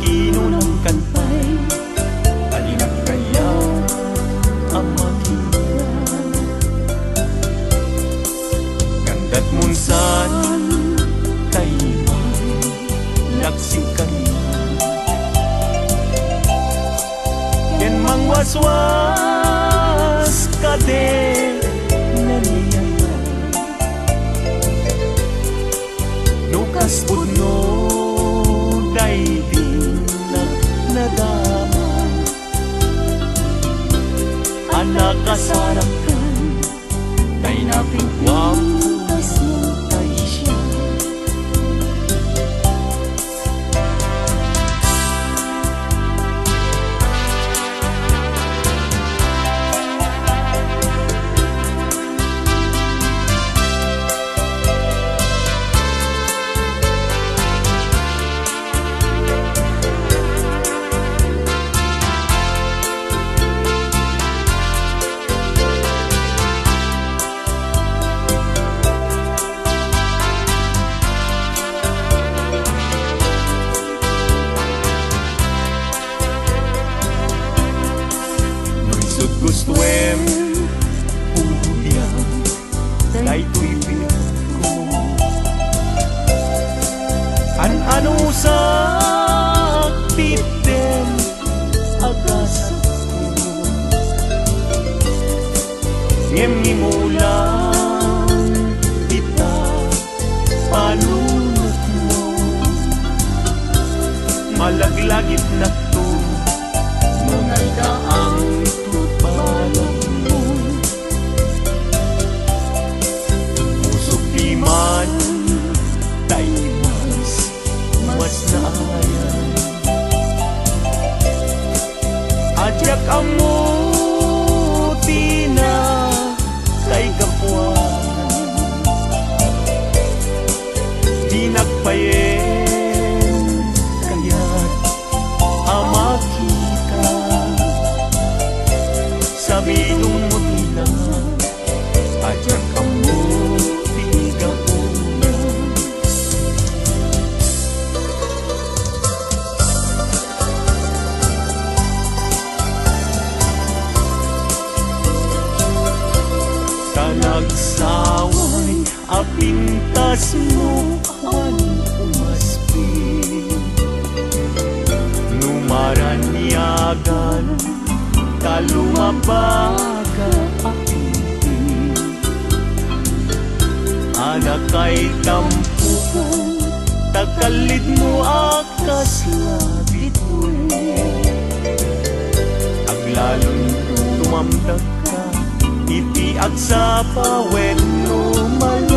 kinunang kantay, alin kaya ang makita? Ganda't munsan kay may laksing kanina, yan mang waswas ka din naniyaya, nukas pudno day din nadama, anak kasarakan kay napingwampas mo kay siya. Gustuem ubiyang daytoy pinako, ano sa pitten agas ko, ngem ulang kita palunod mo, malaglagit na to nunay daang tupalan mo, pusok di man tayo mas naayan, adyak amuti na kay kapuanan, di nagpayen kaya't amakita, sabidong mo tilang adyak amuti kapuanan. Nagsaway apintas mo ang umaspi, numaranyagan kalumabaga apinti, anak kay tampukan tagalid mo akas labit mo, aglalong tumamdag ka itiag sa pawen lumalen,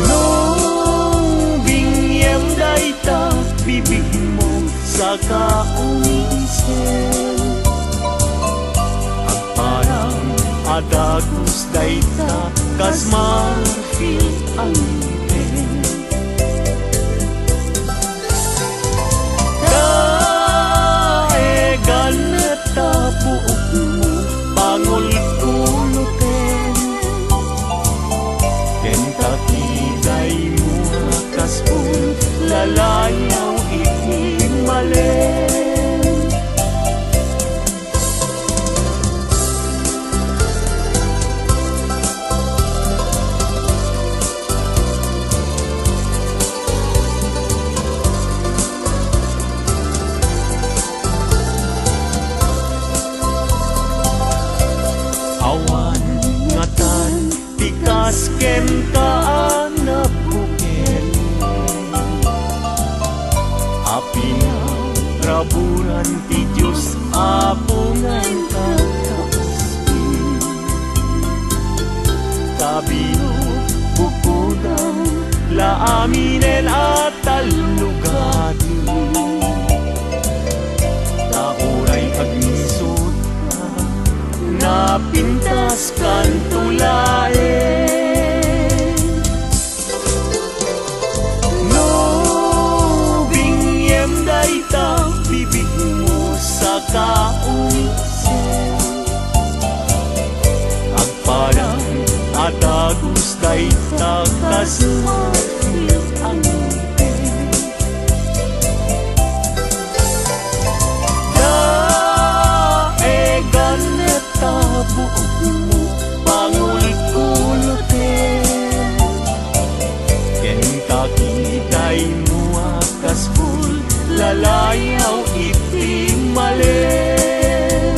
nung bingyem dayta bibig mo sa kaunisen, ang parang adagos dayta kas marfil ang ngipin, tapuok mo pangol kulutin, kentakiday mo kaspul lalayaw ikimalen, awan ngatan tikas ken kaan na buken, api na raburan ti Diyos apungan kakaspi, kabino bukudang laaminen at talugati, tauray agnisot ka napintas kan tulaen, no bingyem dayta bibig mo sa kaunisen, agparang atagos dayta kas marfil ang dalayaw iti malen.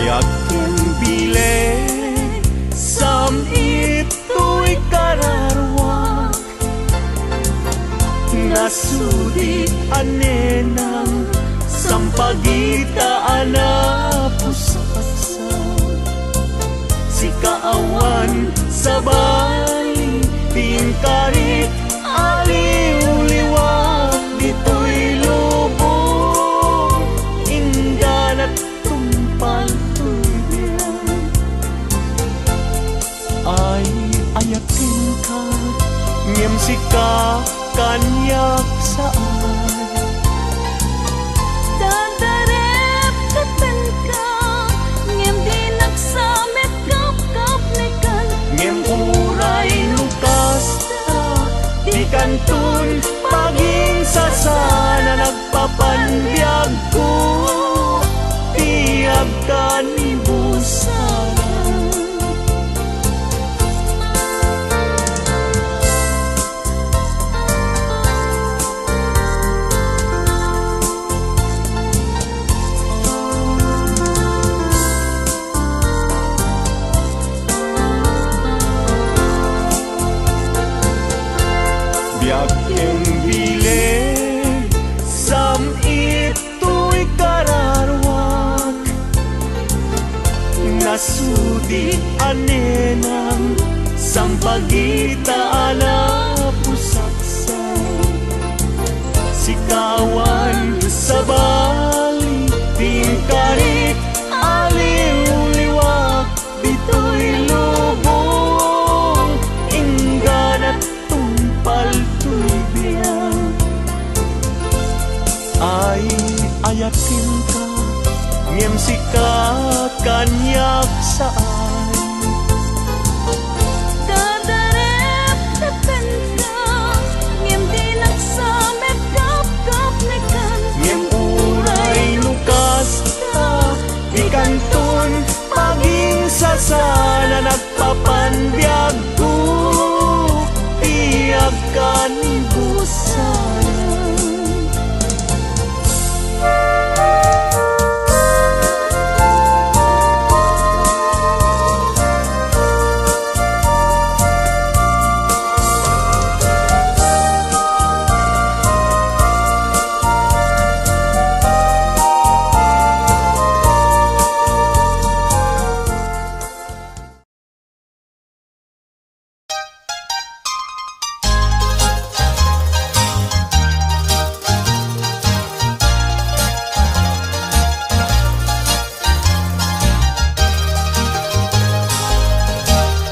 Yakin bileg sam ito'y kararwak, nasudi anenang sampagitaan na pusaksa. Si kaawan sa bali tingkarit aliw-liwak, dito'y lubong ingganat tumpal tuloy. Ay ayakin ka, ngem sika kanyak saan. Dadarep katan ka, ngem di nagsamet kap-kap nekan. Ngem uray lukas ta, di kantun paging sasana nagpapanbiyag ko, tiyag ka ni busana. Yakin bileg sam ito'y kararwak, nasudi anenang sampagitaan na pusaksa. Si kawan sa bali tingkarit aliw-liwak, dito'y lubong ingganat tumpal tuibiyang. Ay ayakin ka, ngem sika kanyak saan. Dadarep katan ka, ngem di nagsamet kap-kap nekan. Ngem uray lukas ta, di kantun paging sasana nagpapanbiyag ko, tiyag ka ni busana.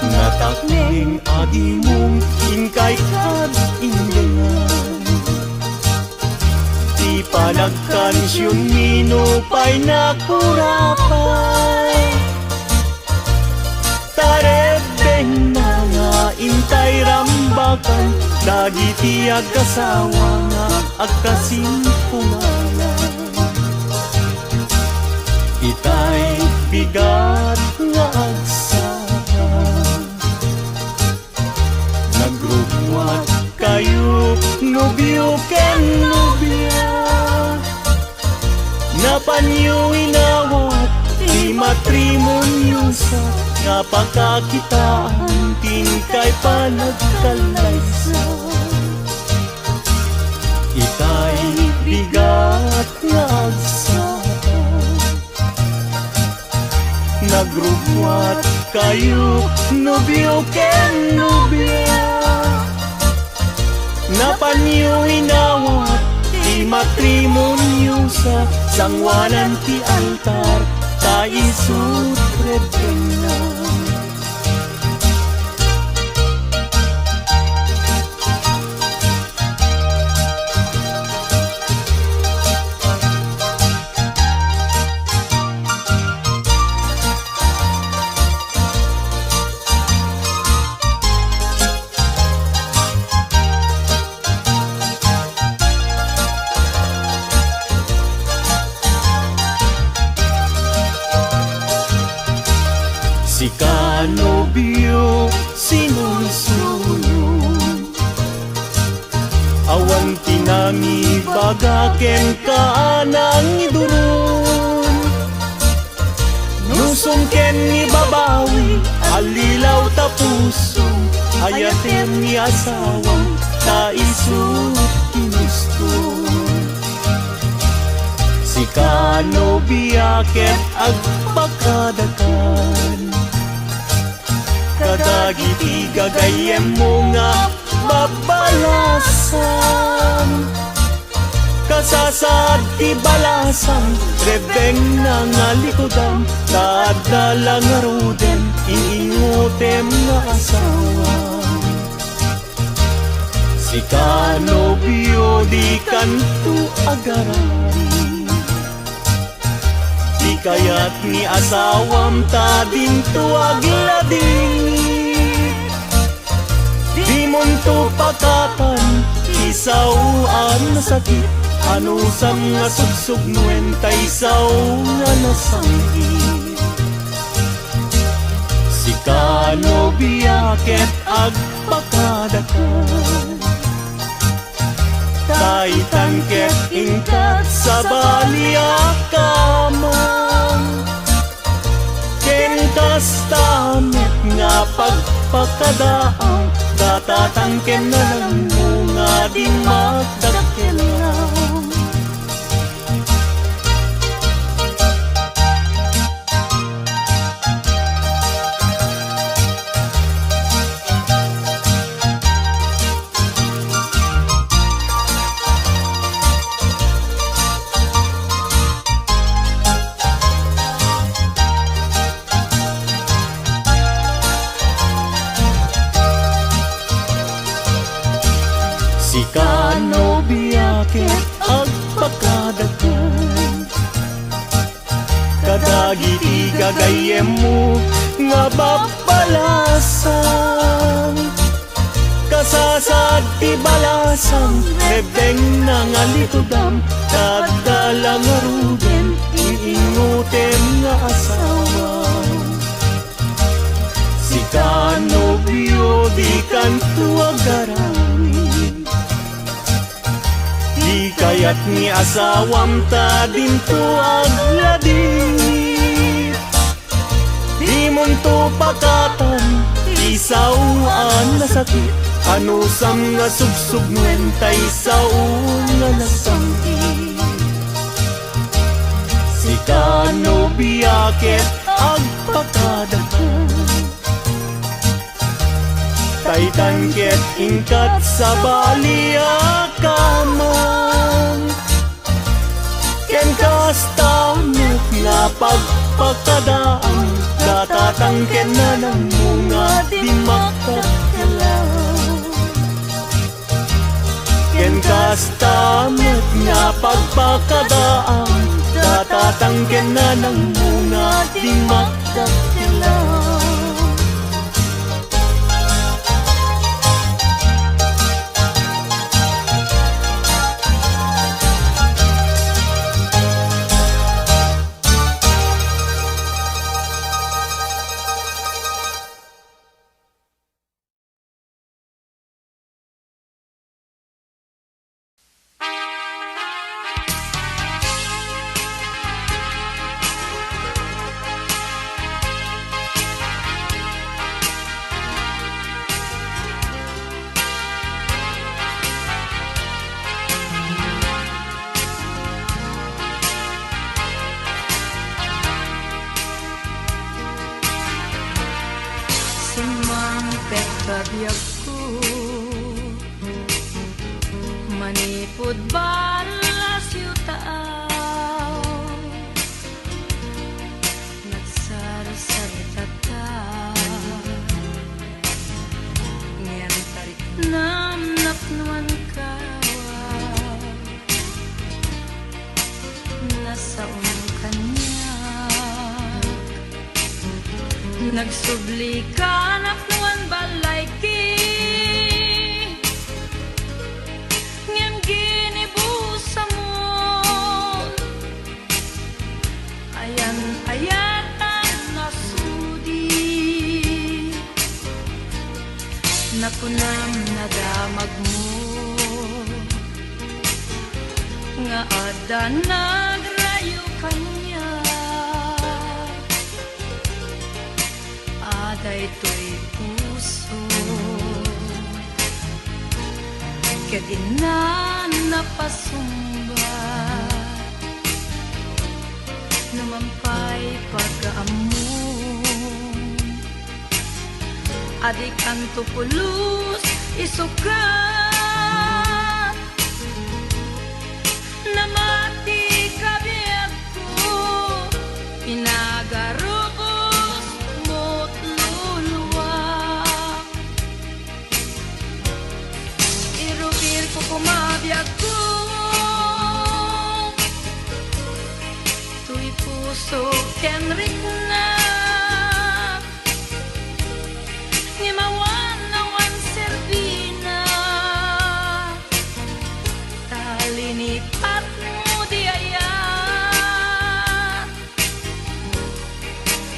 Natakling agi mong inkay kad inggangan, di pa nagkansyon minupay na kurapay. Tarebeng na nga intay rambakan, dagiti agkasawa nga agkasimpunganan. Itay bigat nga agsara, nagrugwat kayo nobyo ken nobya, napanyo inawat di matrimonyo sa nga pagkakitaan tingkay panagkalaysa. Itay bigat nga agsara, nagrugwat kayo nobyo ken nobya, napanyo inawat di matrimonyo sa sangwanan ti altar, taisut redena. ken kaanang idurun. Nusum ken ni babawi, alilaw ta puso, ayaten ni asawang ta isut kinustun. Si kanobya ket agpakadakan, kadagiti gagayem mo nga babalasan. Kasasad ti balasan, rebeng na nga likodan, dadala nga ruden, iingutem nga asawa. Si kanobyo di kanto agarari, di kayat ni asawam ta dinto agladingit. Di monto pakatan, isauan na sakit, anusam nga sugsugnuen ta isaw nga nasanggit. Si kanobya ket agpakadakan, kaitan ket ingkat sa baliakaman. Ken kastamet nga pagpakadaang, datatangken na lang mo nga di magdakelang. Si kanobya ket agpakadakan, kadagiti gagayem mo nga babalasan. Kasasad ti balasan, rebeng na nga litudam, dadala nga ruden, iingutem nga asawa. Si kanobyo di kanto agarami, di kayat ni asawam ta dinto agladit. Di monto pakatan, isauan na sakit, anusam nga sugsugnuen ta isaw nga nasanggit. Si kanobya ket agpakadakan, kaitan ket ingkat sa baliakaman. Ken kastamet nga pagpakadaan, datatangken na lang mo nga di magkakalaw. Ken kastamet nga pagpakadaan, datatangken na lang mo nga di magkakalaw. Sumampet kabiyag ko, manipod balas yutaaw, nagsarasarita ta, ngayon tarik namnapnuan kawa, nasa unang kanya. Nagsubli ka napnuan balay ki, ngem ginibusa mo, ayan-ayatan na sudi, nakunam nadamag mo, nga ada nagrayo kanya. Aday to'y puso ket ina napasumba numampay pag-aamon. Adik ang tupulus isukat namati kabiyag ko inagarubos mo't luluwa. Irupir ko kumabiyag ko tuy puso kenrik na ngimawan nawan serbina talinipat mo di ayan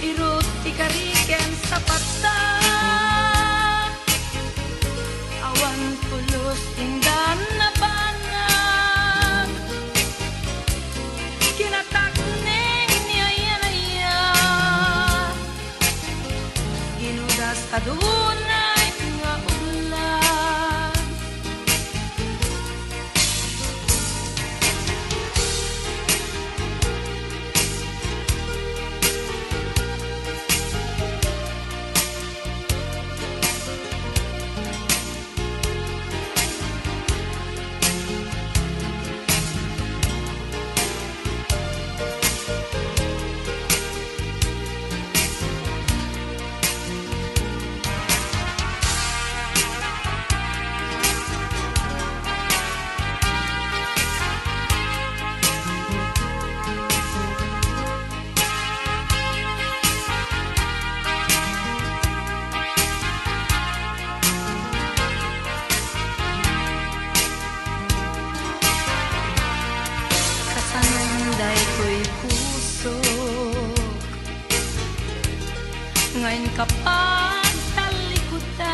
irut ikariken sa pata awan pulos tindan na banag kinatakneng ni ayan ginudas kadunay nga ulan. Kasanunday ko'y puso ngayon kapag talikutan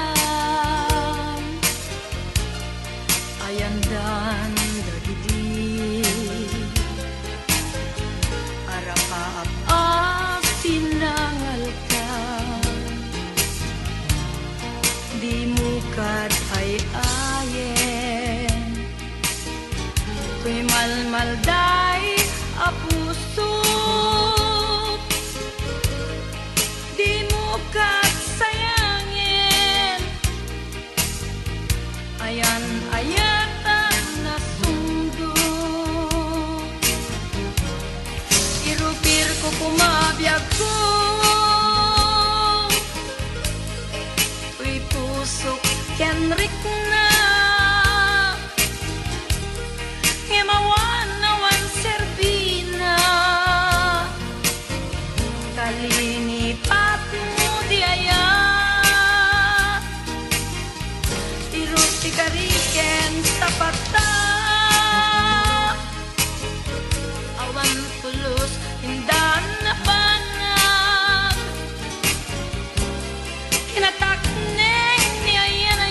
ayandan dagidi arakaap sinangal ka di mukad ay ayen tuy malmalday a puso di mukad sayangin ayan ayatan na sundo irupir ko kumabiyag ko tuy puso kenrik na ngimawan nawan serbina talinipat mo di ayan irut ikariken sa pata awan pulos hindan na banag kinatakneng ni ayan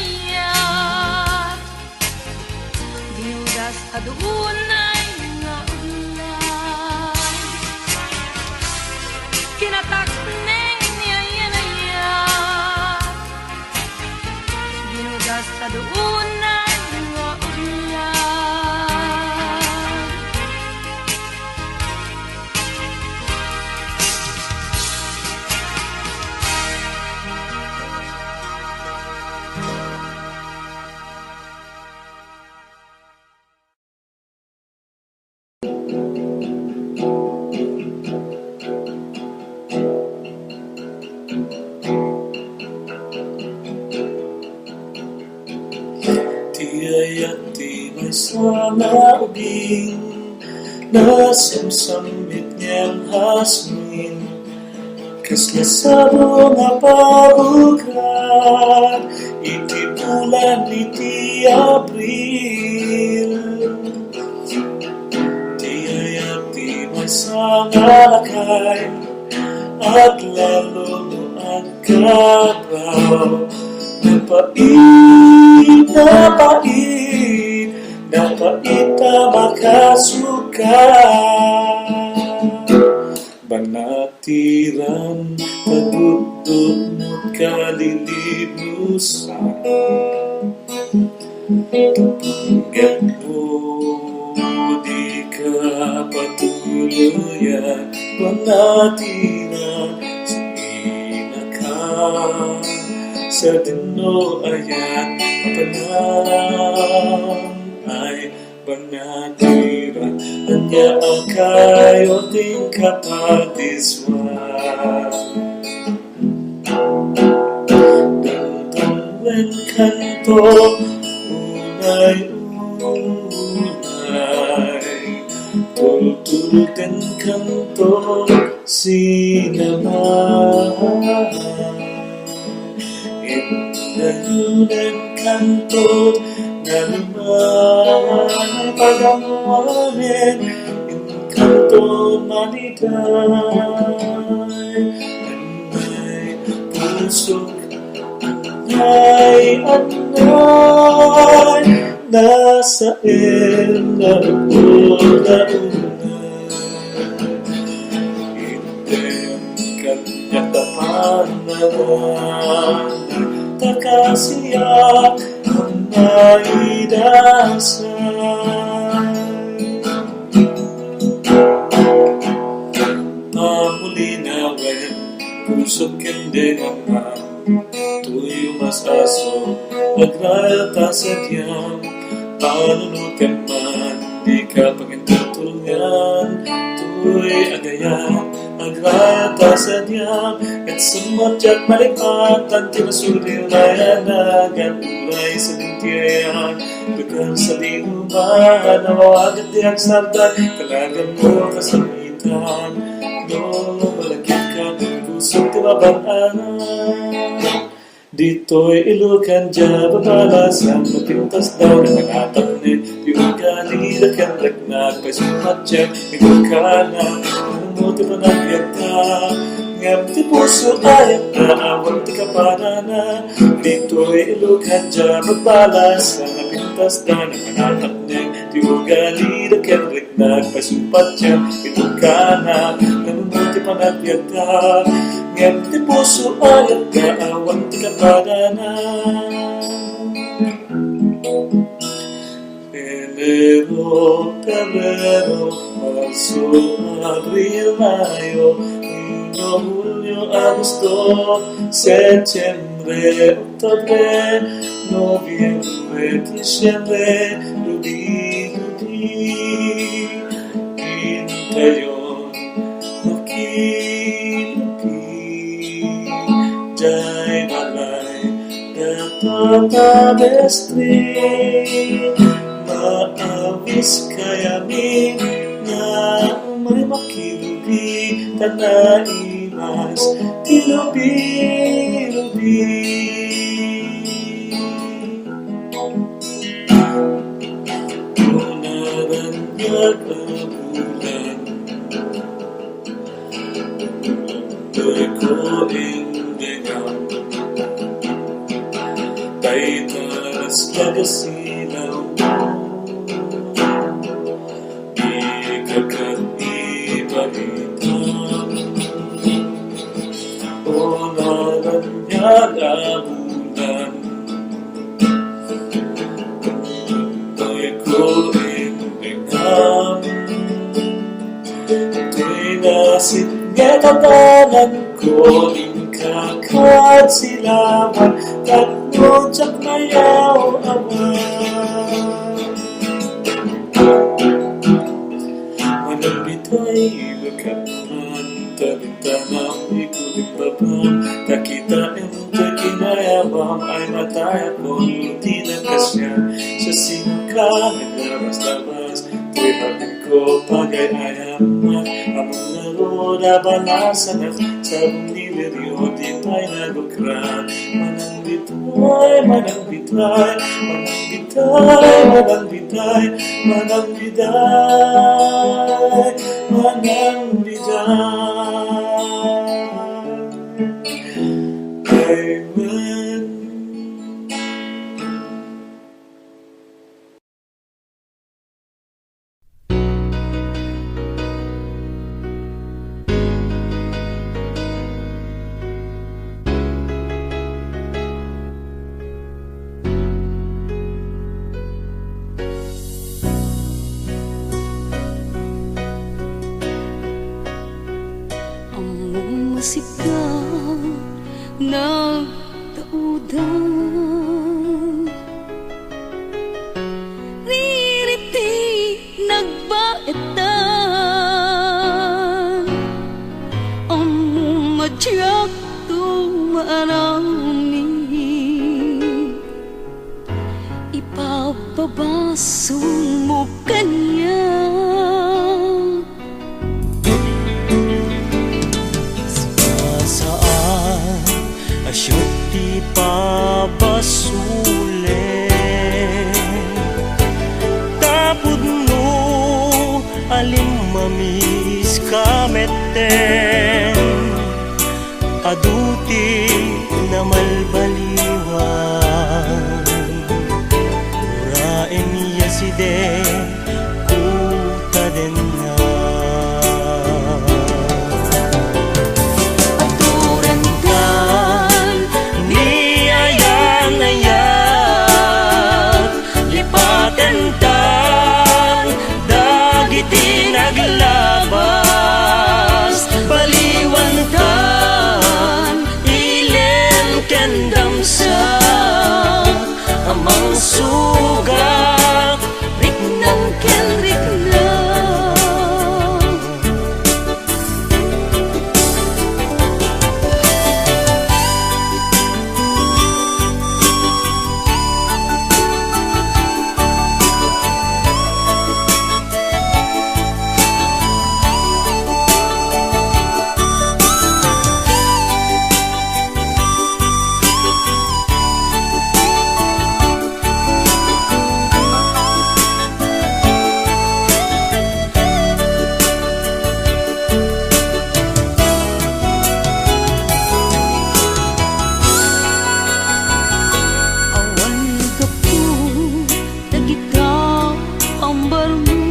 ginudas adunay nga ulan kinatakneng ni ayan ginudas adunay nga ulan. Tiyayak ti may sana ubing nasimsambit niyang hasmin kas nasaro nga parukan iti bulan iti Abril tiyayak ti may sana lakay at lalo mo ang kabaw napait napaita makasuka. Banatiran, pagdudot kalilimusan. Hanggat mo di ka patuluyan, banatiran sa inaka. Sa dinooyan, kapanan ay banatiran. Hanya kayo ting kapatiswan. Dangdang kanto, unay-unay, tultul din kanto, sinamahan. Indayunan kanto, naluman pagamuanin, kanto maniday, anay pusok, anay, nasa na una. Hindi kanya tapanaran, takasiya ang maidasal. Pamulinawan, pusok hindi naman, tuyo mas aso, nagrata sa diyang, panunukan man, di ka pagintutulungan, tuyo'y agayan, nagrata sa diyang, at sumotyak malipatan, tinasulim na yanagan, uray sa bintiyayan, lugar sa linuman, nawawagat di ang sardan, kalagan mo kasamitan, no, malagit ka, pusok timabanaanan. Dito'y ilukan dya, babalasan, mapintas daw na nangatap ni di ugali na kanlag na, pasumat dya, ilukan na, numuti pa nagyagta, ngam ti puso ayat na, awang ti kapana na. Dito'y ilukan dya, babalasan, mapintas daw na nangatap ni di ugali na kanlag na, pasumat dya, ilukan na, numuti pa nagyagta, ngam ti puso ayat na, awang ti kapana. Enero, febrero, marzo, abril, mayo, junio, julio, agosto, septiembre, octubre, noviembre, diciembre, ludi, quintayon, luki, jay, balay, databestri, maawis kayami na may makilubi, tanaimas, tilubi-lubi. Unaranyag ang bulan, tuloy ko indengan, taitas pagasilaw mo, ikakaiba-iba. Unaranyag ang bulan, tuloy ko indengan, tuloy nasit nga tatanan ko, ikakad silaman, tatnodyak mayaw awan. Manang bito'y ilukat man, talintanang ikuling babang, takita ito kinayabang, ay mataya ko, hindi na kasya, sa singka, naglabas-labas, tuw'y hapin ko, pagay-ayaman, among laro na balasan at sabong niliryo, di pa'y nagukran. Manang bitay, manang bitay, manang bitay, manang bitay, manang bitay, manang bitay. Amen. pabasong mo kanya. Saan asyot di pabasule tapod no alim mamis kameten aduti na malbaliwan uraen niya si de kuta den na Aturan kan ni ayan-ayan lipaten tan dagiti naglabas baliwan tan ilen kendam sa amang sugat riknang ken riknang. Awan ka po, nagita ambar mo.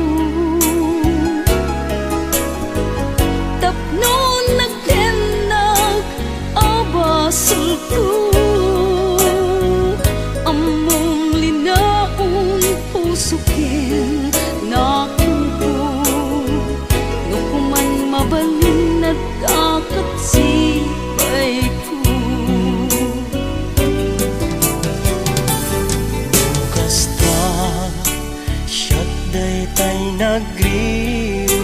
Tapnon nagtenag abasol ko. Among linaon puso ken nakuko. No kuman mabalin nagkakatsibay ko. kasta siyat day tay nagriyo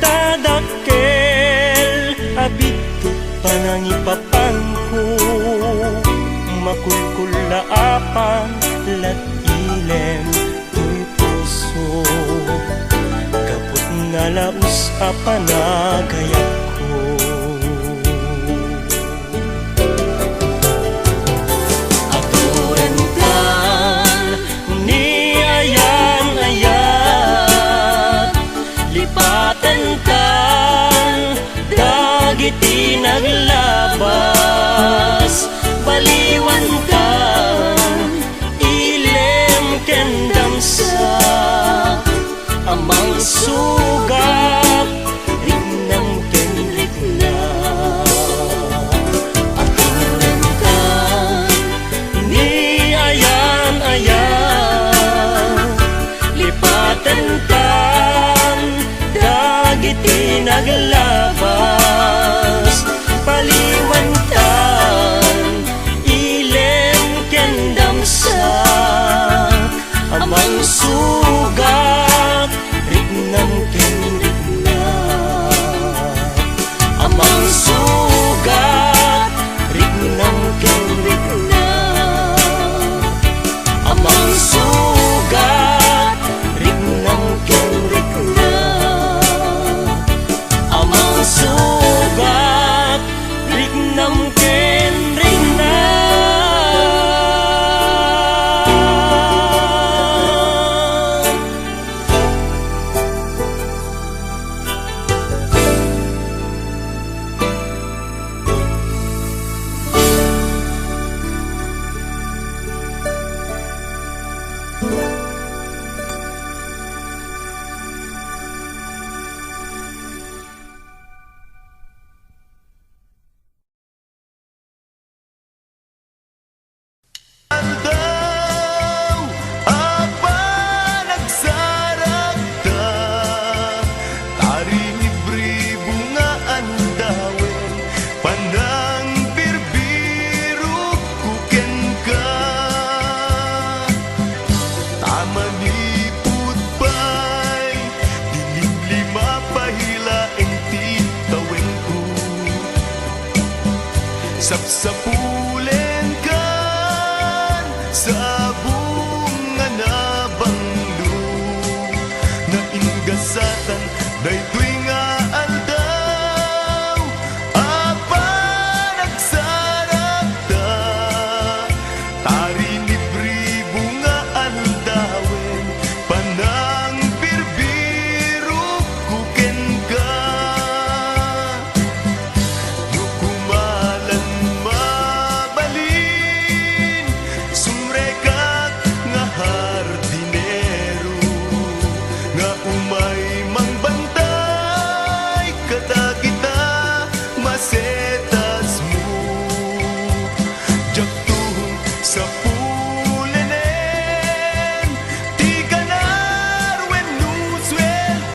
tadakkel abito panangipapan ko makulkulaapan lat ilem tuy puso kaput nga laus apanagayak ko aturan kan ni ayan-ayan lipaten kan dagiti naglabas baliwan kan ilem kendam sa amang sugat riknang ken riknang aturan kan ni ayan-ayan lipaten kan dagiti naglabas baliwan kan ilem kendam sa amang sugat riknang ken riknang amang sugat riknang ken riknang amang sugat riknang ken riknang amang sugat riknang ken riknang Sapsapu